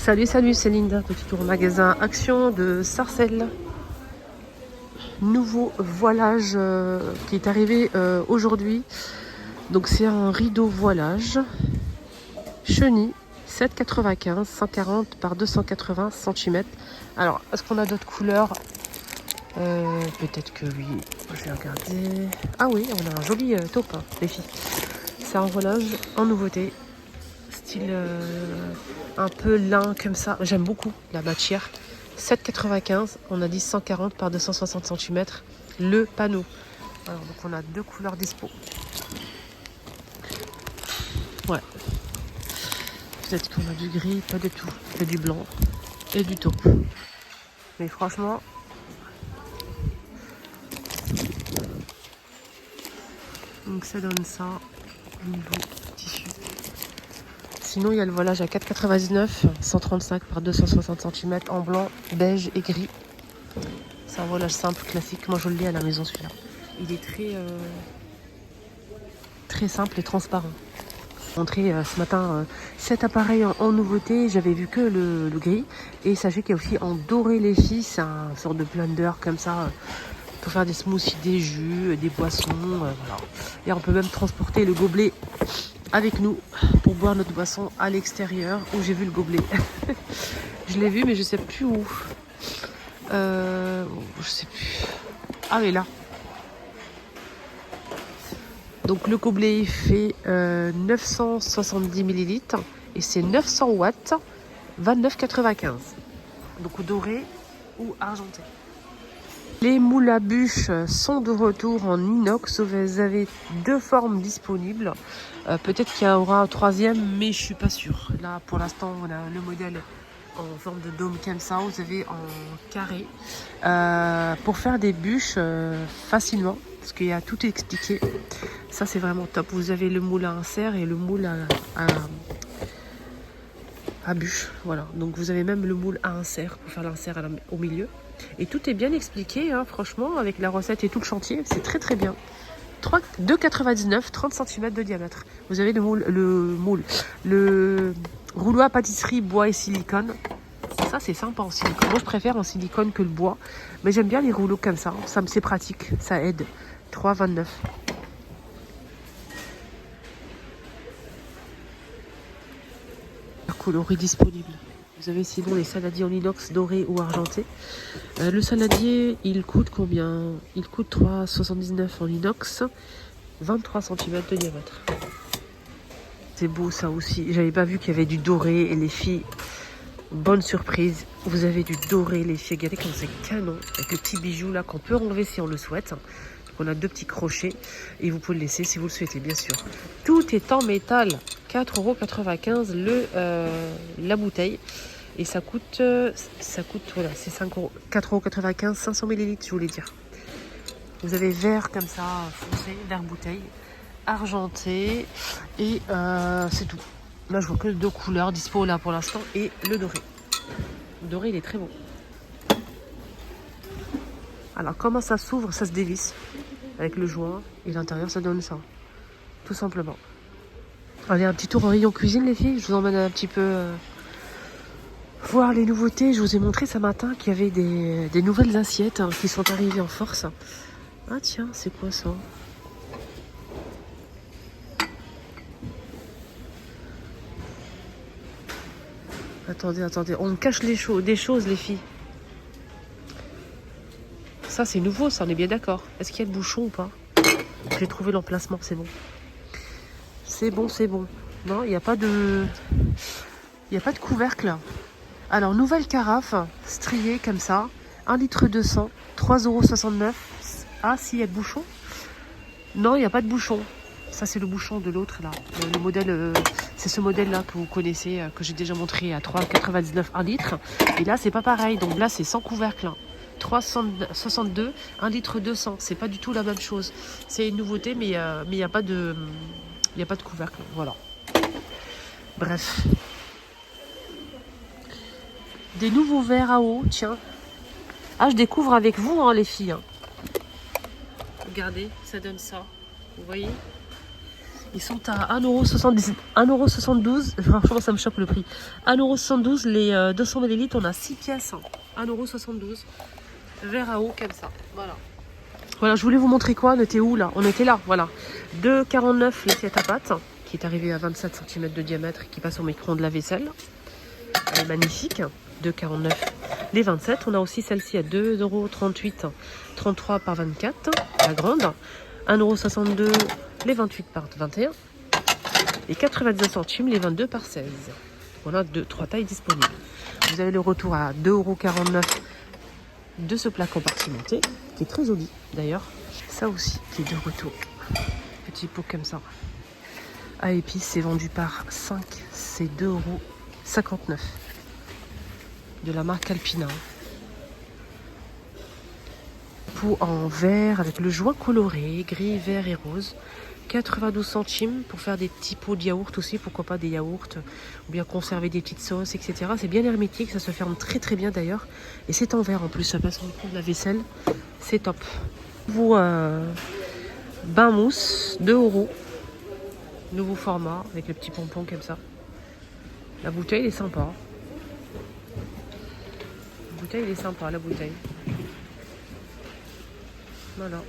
Salut, salut, c'est Linda, petit tour au magasin Action de Sarcelles. Nouveau voilage qui est arrivé aujourd'hui. Donc c'est un rideau voilage chenille 7,95, 140 par 280 cm. Alors, est-ce qu'on a d'autres couleurs? Peut-être que oui. Je vais regarder. Ah oui, on a un joli taupe, hein, les filles. C'est un voilage en nouveauté. Style un peu lin comme ça. J'aime beaucoup la matière. 7,95. On a dit 140 par 260 cm. Le panneau. Alors, donc on a deux couleurs dispo. Ouais. Peut-être qu'on a du gris, pas du tout. Il y a du blanc et du taupe. Mais franchement, donc ça donne ça au niveau tissu. Sinon, il y a le voilage à 4,99, 135 par 260 cm en blanc, beige et gris. C'est un voilage simple, classique. Moi, je le lis à la maison, celui-là. Il est très simple et transparent. J'ai montré ce matin 7 appareils en nouveauté. J'avais vu que le gris. Et sachez qu'il y a aussi en doré les filles. C'est un sorte de blender comme ça. Pour faire des smoothies, des jus, des boissons. Voilà. Et on peut même transporter le gobelet avec nous pour boire notre boisson à l'extérieur où j'ai vu le gobelet. Je l'ai vu mais je sais plus où. Je sais plus. Ah oui, là. Donc le gobelet fait 970 ml et c'est 900 watts, 29,95. Donc doré ou argenté. Les moules à bûches sont de retour en inox. Vous avez deux formes disponibles. Peut-être qu'il y aura un troisième, mais je suis pas sûre. Là, pour l'instant, on a le modèle en forme de dôme comme ça. Vous avez en carré pour faire des bûches facilement, parce qu'il y a tout expliqué. Ça, c'est vraiment top. Vous avez le moule à insert et le moule à bûche. Voilà. Donc, vous avez même le moule à insert pour faire l'insert au milieu. Et tout est bien expliqué, hein, franchement, avec la recette et tout le chantier. C'est très très bien. 2,99, 30 cm de diamètre. Vous avez le rouleau à pâtisserie bois et silicone. Ça, c'est sympa en silicone. Moi, je préfère en silicone que le bois. Mais j'aime bien les rouleaux comme ça. C'est pratique. Ça aide. 3,29. Coloris disponible. Vous avez sinon les saladiers en inox doré ou argenté. Le saladier, il coûte combien? Il coûte 3,79 en inox, 23 cm de diamètre. C'est beau ça aussi. J'avais pas vu qu'il y avait du doré et les filles, bonne surprise. Vous avez du doré les filles. Regardez comme c'est canon avec le petit bijou là qu'on peut enlever si on le souhaite. Donc on a deux petits crochets et vous pouvez le laisser si vous le souhaitez bien sûr. Tout est en métal. 4,95 € la bouteille. Et ça coûte voilà, c'est 4,95 €, 500 ml, je voulais dire. Vous avez vert comme ça, foncé, vert bouteille, argenté, et c'est tout. Là, je vois que deux couleurs dispo là pour l'instant, et le doré. Le doré, il est très beau. Alors, comment ça s'ouvre? Ça se dévisse avec le joint, et l'intérieur, ça donne ça. Tout simplement. Allez, un petit tour en rayon cuisine, les filles. Je vous emmène un petit peu... voir les nouveautés. Je vous ai montré ce matin qu'il y avait des nouvelles assiettes qui sont arrivées en force. Ah tiens, c'est quoi ça? Attendez, on me cache des choses, les filles. Ça, c'est nouveau, ça, on est bien d'accord. Est-ce qu'il y a de bouchon ou pas? J'ai trouvé l'emplacement, c'est bon. C'est bon. Non, il n'y a pas de... Il n'y a pas de couvercle. Alors, nouvelle carafe, striée comme ça. 1,2 litre, 3,69 €. Ah, si, il y a de bouchon? Non, il n'y a pas de bouchon. Ça, c'est le bouchon de l'autre, là. Le modèle, c'est ce modèle-là que vous connaissez, que j'ai déjà montré à 3,99 1 litre. Et là, c'est pas pareil. Donc là, c'est sans couvercle. 3,62, 1,2 litre. C'est pas du tout la même chose. C'est une nouveauté, mais il n'y a pas de... Il n'y a pas de couvercle. Voilà. Bref. Des nouveaux verres à eau, tiens. Ah, je découvre avec vous, hein, les filles. Regardez, ça donne ça. Vous voyez? Ils sont à 1,70 €, 1,72 €. Franchement, ça me choque le prix. 1,72 €, les 200 ml, on a 6 pièces. 1,72 €. Verre à eau comme ça. Voilà. Voilà, je voulais vous montrer quoi? On était où là? On était là, voilà. 2,49 € l'assiette à pâte, qui est arrivée à 27 cm de diamètre et qui passe au micro-ondes de la vaisselle. Elle est magnifique. 2,49 € les 27. On a aussi celle-ci à 2,38 €, 33 par 24, la grande. 1,62 € les 28 par 21 et 99 centimes les 22 par 16. On a 3 tailles disponibles. Vous avez le retour à 2,49 € de ce plat compartimenté, qui est très joli d'ailleurs. Ça aussi qui est de retour. Petit pot comme ça. À épices, c'est vendu par 5, c'est 2,59 € de la marque Alpina. Pot en verre avec le joint coloré, gris, vert et rose. 92 centimes pour faire des petits pots de yaourt aussi, pourquoi pas des yaourts, ou bien conserver des petites sauces, etc. C'est bien hermétique, ça se ferme très très bien d'ailleurs. Et c'est en verre en plus, ça passe au micro de la vaisselle, c'est top. Nouveau bain mousse, 2 €. Nouveau format, avec le petit pompon comme ça. La bouteille est sympa. La bouteille elle est sympa, la bouteille. Voilà.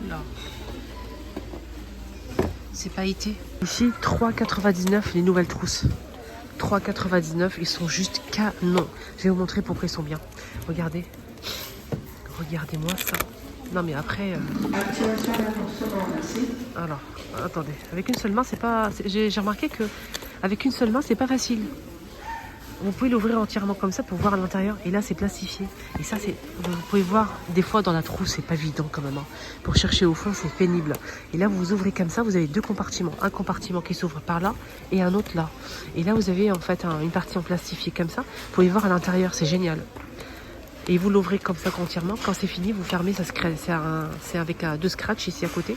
Là. C'est pailleté. Ici, 3,99 € les nouvelles trousses. 3,99 €, ils sont juste canons. Je vais vous montrer pourquoi ils sont bien. Regardez. Regardez-moi ça. Non mais après... Alors, attendez. Avec une seule main, c'est pas... J'ai remarqué que avec une seule main, c'est pas facile. Vous pouvez l'ouvrir entièrement comme ça pour voir à l'intérieur. Et là, c'est plastifié. Et ça, c'est... Vous pouvez voir, des fois, dans la trousse, c'est pas évident quand même. Hein. Pour chercher au fond, c'est pénible. Et là, vous ouvrez comme ça, vous avez 2 compartiments. Un compartiment qui s'ouvre par là et un autre là. Et là, vous avez en fait une partie en plastifié comme ça. Vous pouvez voir à l'intérieur, c'est génial. Et vous l'ouvrez comme ça entièrement. Quand c'est fini, vous fermez, ça se crée. C'est avec 2 scratchs ici à côté.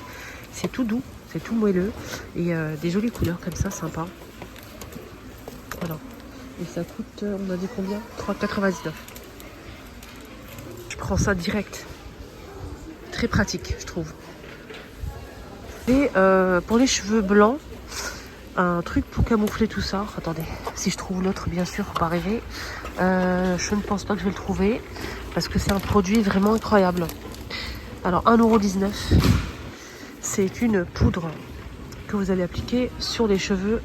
C'est tout doux, c'est tout moelleux. Et des jolies couleurs comme ça, sympa. Voilà. Et ça coûte, on a dit combien? 3,99 €. Je prends ça direct. Très pratique, je trouve. Et pour les cheveux blancs, un truc pour camoufler tout ça. Attendez, si je trouve l'autre, bien sûr, faut pas rêver. Je ne pense pas que je vais le trouver parce que c'est un produit vraiment incroyable. Alors 1,19 €, c'est une poudre que vous allez appliquer sur les cheveux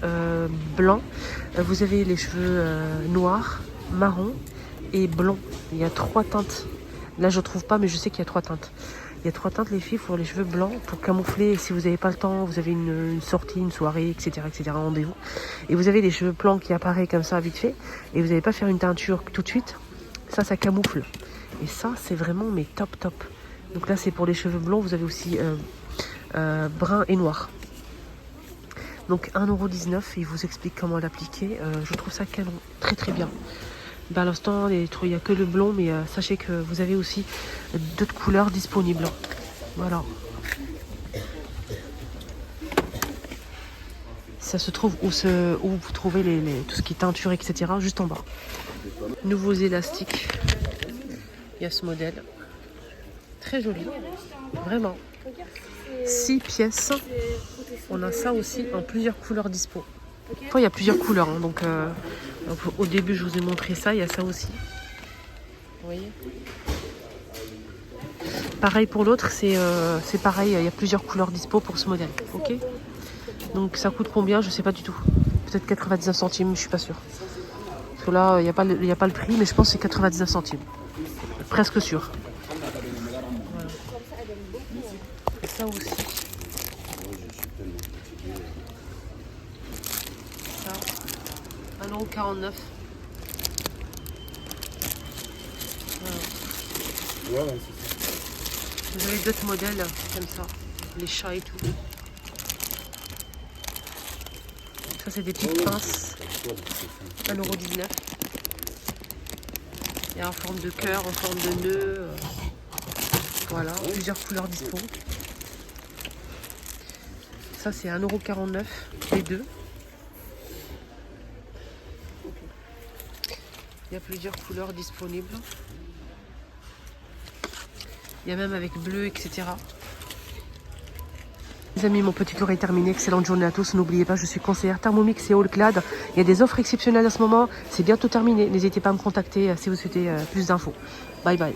blancs. Vous avez les cheveux noirs, marron et blond. Il y a 3 teintes. Là je ne trouve pas, mais je sais qu'il y a 3 teintes. Il y a 3 teintes les filles pour les cheveux blancs, pour camoufler si vous n'avez pas le temps, vous avez une sortie, une soirée, etc. un rendez-vous. Et vous avez les cheveux blancs qui apparaissent comme ça vite fait, et vous n'allez pas faire une teinture tout de suite. Ça camoufle. Et ça c'est vraiment mais top. Donc là c'est pour les cheveux blonds, vous avez aussi brun et noir. Donc 1,19 €, il vous explique comment l'appliquer. Je trouve ça canon, très bien. Ben, à l'instant, il n'y a que le blond, mais sachez que vous avez aussi d'autres couleurs disponibles. Voilà. Ça se trouve où vous trouvez tout ce qui est teinture, etc. juste en bas. Nouveaux élastiques. Il y a ce modèle. Très joli. Vraiment. 6 pièces. On a ça aussi en plusieurs couleurs dispo. Après, il y a plusieurs couleurs. Hein, donc, au début, je vous ai montré ça. Il y a ça aussi. Vous voyez ? Pareil pour l'autre, c'est pareil. Il y a plusieurs couleurs dispo pour ce modèle. Ok ? Donc, ça coûte combien ? Je ne sais pas du tout. Peut-être 99 centimes, je ne suis pas sûre. Parce que là, il n'y a pas le prix, mais je pense que c'est 99 centimes. Presque sûr. Voilà. Et ça aussi. Ça, 1,49 €. Voilà. Vous avez d'autres modèles comme ça, les chats et tout. Ça c'est des petites pinces, 1,19 €. Il y a en forme de cœur, en forme de nœud. Voilà, plusieurs couleurs dispo. Ça c'est 1,49 € les deux. Il y a plusieurs couleurs disponibles. Il y a même avec bleu, etc. Les amis, mon petit tour est terminé. Excellente journée à tous. N'oubliez pas, je suis conseillère Thermomix et Allclad. Il y a des offres exceptionnelles à ce moment. C'est bientôt terminé. N'hésitez pas à me contacter si vous souhaitez plus d'infos. Bye bye.